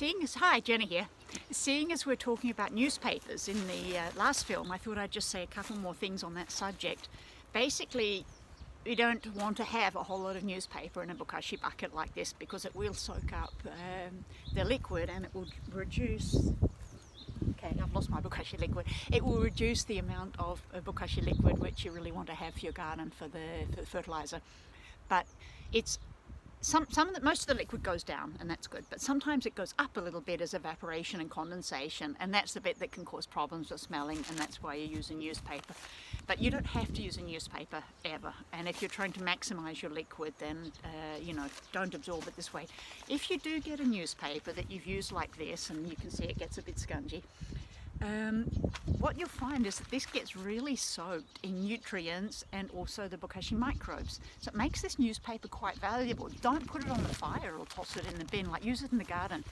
Hi, Jenna here. Seeing as we're talking about newspapers in the last film, I thought I'd just say a couple more things on that subject. Basically, we don't want to have a whole lot of newspaper in a bokashi bucket like this because it will soak up the liquid and it will reduce... Okay, I've lost my bokashi liquid. It will reduce the amount of bokashi liquid which you really want to have for your garden for the fertilizer. But it's most of the liquid goes down, and that's good, but sometimes it goes up a little bit as evaporation and condensation, and that's the bit that can cause problems with smelling, and that's why you use a newspaper. But you don't have to use a newspaper ever, and if you're trying to maximize your liquid, then don't absorb it this way. If you do get a newspaper that you've used like this, and you can see it gets a bit scungy, what you'll find is that this gets really soaked in nutrients and also the bokashi microbes. So it makes this newspaper quite valuable. Don't put it on the fire or toss it in the bin, like use it in the garden.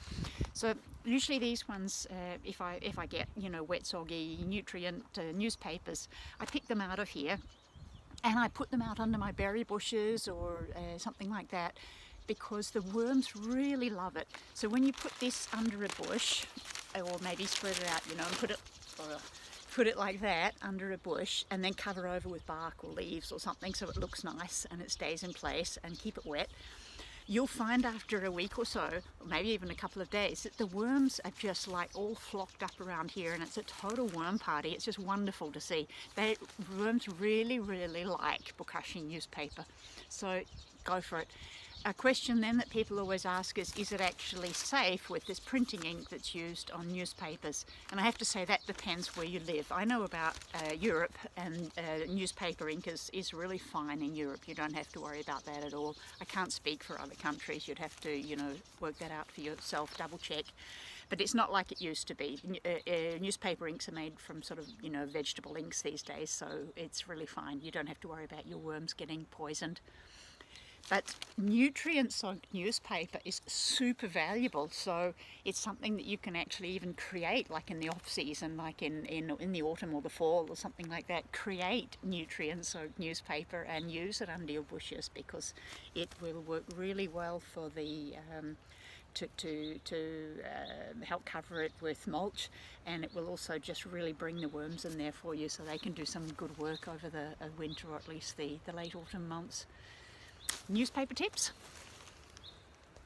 So usually these ones, if I get wet, soggy, nutrient newspapers, I pick them out of here and I put them out under my berry bushes or something like that, because the worms really love it. So when you put this under a bush, or maybe spread it out, and put it like that under a bush, and then cover over with bark or leaves or something so it looks nice and it stays in place, and keep it wet, you'll find after a week or so, or maybe even a couple of days, that the worms are just like all flocked up around here, and it's a total worm party. It's just wonderful to see. Worms really, really like bokashi newspaper, so go for it. A question then that people always ask is it actually safe with this printing ink that's used on newspapers? And I have to say that depends where you live. I know about Europe, and newspaper ink is really fine in Europe. You don't have to worry about that at all. I can't speak for other countries. You'd have to, work that out for yourself, double check. But it's not like it used to be. Newspaper inks are made from sort of, vegetable inks these days, so it's really fine. You don't have to worry about your worms getting poisoned. But nutrient-soaked newspaper is super valuable, so it's something that you can actually even create, like in the off-season, like in the autumn or the fall or something like that. Create nutrient-soaked newspaper and use it under your bushes, because it will work really well for the to help cover it with mulch, and it will also just really bring the worms in there for you so they can do some good work over the winter, or at least the late autumn months. Newspaper tips?